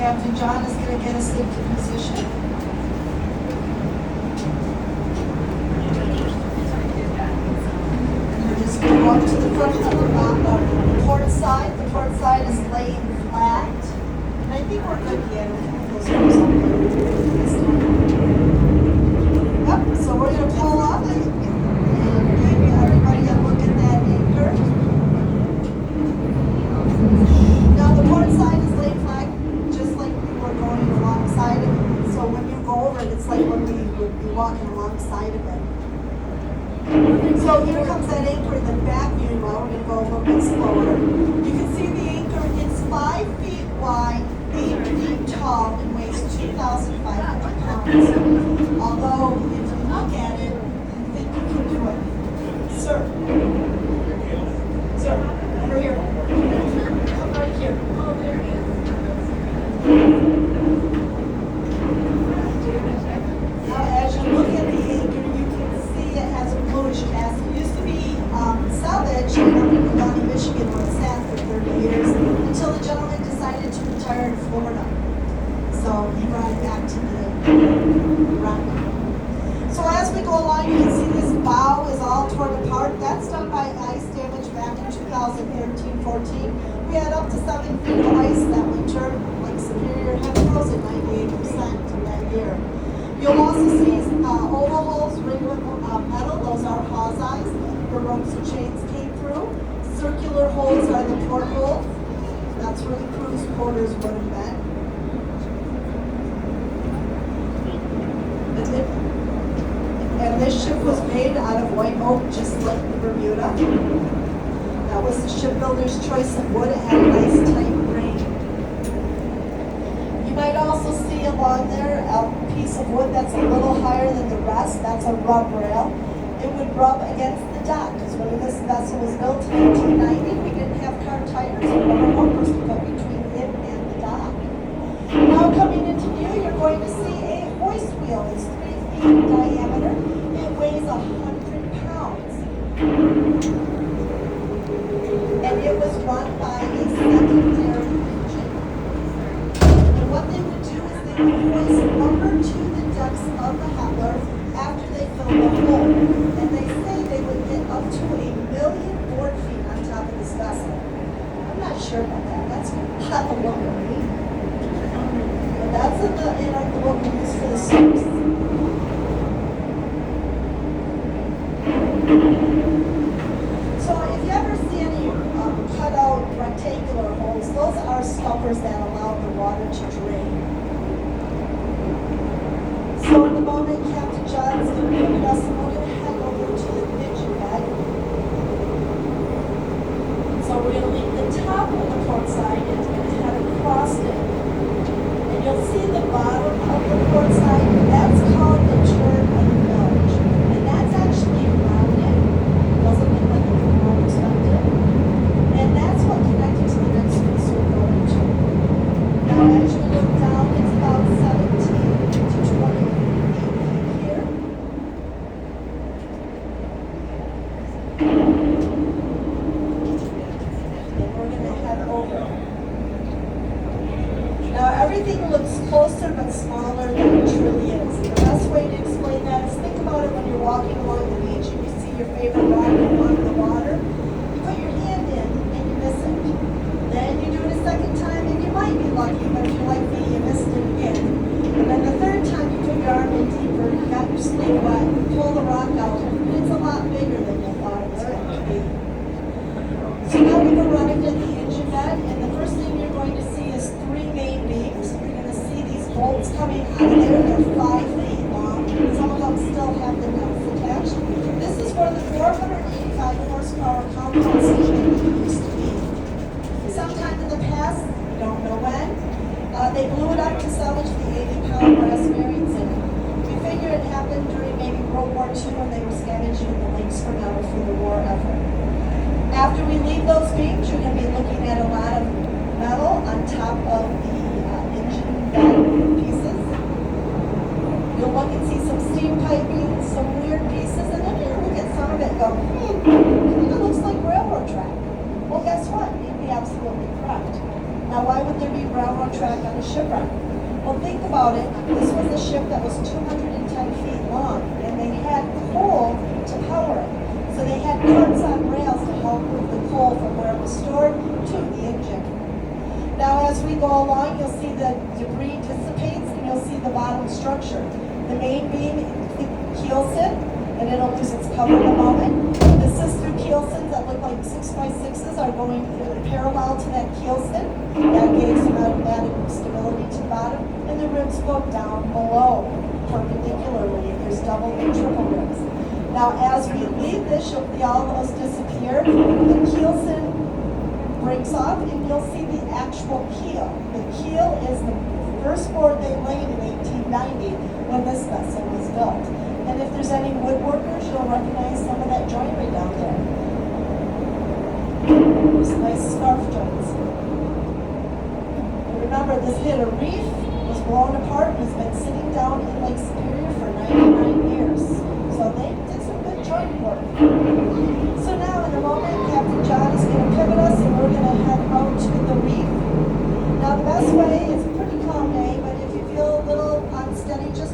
Captain John is going to get us into position. And we're just going to go up to the front of the port side. The port side is laying flat. And I think we're good here. Yep, so we're going to pull up and give everybody a look at that anchor. Now the port side is laid flat, just like we were going alongside of it. So when you go over it, it's like when we would be walking alongside of it. So here comes that anchor in the back view. Well, we're going to go a little bit slower. You can see the anchor. It's 5 feet wide, 8 feet tall, and weighs 2,500 pounds. Although, if you look at it, you think you can do it. Sir. Sir, over here. Come right here. Oh, there he is. Now, as you look at the anchor, you can see it has a bluish cast. It used to be salvaged in County, Michigan, where it sat for 30 years, until the gentleman decided to retire to Florida. So he brought it back to the rock. So as we go along, you can see this bow is all torn apart. That's done by ice damage back in 2013-14. We had up to 7 feet of ice that winter, like Superior had frozen 98% in that year. You'll also see oval holes ringed with metal. Those are hawseyes where ropes and chains came through. Circular holes are the port holes. That's where the cruise quarters would have been. And this ship was made out of white oak, just like the Bermuda. That was the shipbuilder's choice of wood. It had a nice tight grain. You might also see along there a piece of wood that's a little higher than the rest. That's a rub rail. It would rub against the dock, because when this vessel was built in 1890, we didn't have car tires or rubber bumpers to put between it and the dock. Now coming into view, you're going to see a hoist wheel. It's 3 feet in diameter. It weighs 100 pounds. And it was run by a secondary engine. And what they would do is they would hoist lumber to the decks of the Howler after they filled the hole. And they say they would get up to 1,000,000 board feet on top of this vessel. I'm not sure about that. That's a lot of lumber, right? But that's in what we use for the ships. So if you ever see any cut-out rectangular holes, those are scuppers that allow the water to drain. So in the moment Captain John's going to put us, we're going to head over to the engine bed. So we're going to leave the top of the port side and we're going to head across it. And you'll see the bottom of the port side. That's called the turn of the bilge. And that's actually rounded. It doesn't look like it's more perspective. And that's what connected to the next piece we're going to. Now as you look down, it's about 17 to 20 feet here. And we're going to head over. Now everything looks closer but smaller than it truly is. The best way to explain that is think about it when you're walking along the beach and you see your favorite rock along the water. You put your hand in and you miss it. Then you do it a second time and you might be lucky, but if you're like me, you missed it again. And then the third time you put your arm in deeper, you got your sleeve wet, you pull the rock out, and it's a lot bigger than you thought it was going to be. So now we go running to the engine bed, and the first thing you're going to see is 3 main beams. You're going to see these bolts coming out of there. They're 5 feet long. Some of them still have the nuts attached. This is where the 485 horsepower compound station used to be. Sometime in the past, we don't know when, they blew it up to salvage the 80-pound brass bearings in it. We figure it happened during maybe World War II when they were scavenging the lakes for metal for the war effort. After we leave those beams, you're going to be looking at a lot of metal on top of the engine bed pieces. You'll look and see some steam piping, some weird pieces, and then you'll look at some of it and go, it kind of looks like railroad track. Well, guess what? You'd be absolutely correct. Now, why would there be railroad track on a shipwreck. Well, think about it. This was a ship that was 210 feet long, and they had coal to power it. So they had carts on rails to help move the coal from where it was stored to the engine. Now, as we go along, you'll see the debris dissipates, and you'll see the bottom structure. The main beam, the keelson, and it'll lose its cover in a moment. The sister keelsons that look like 6x6s are going parallel to that keelson. That gives some automatic stability to the bottom. And the ribs go down below perpendicularly. There's double and triple ribs. Now, as we leave this, you'll see all those disappear. The keelson breaks off, and you'll see the actual keel. The keel is the first board they laid in 1890 when this vessel was built. And if there's any woodworkers, you'll recognize some of that joinery down there. There's nice scarf joints. And remember, this hit a reef, was blown apart, and has been sitting down in Lake Superior for 99 years. So they did some good joint work. So now, in a moment, Captain John is going to pivot us, and we're going to head out to the reef. Now, the best way, it's a pretty calm day, but if you feel a little unsteady, just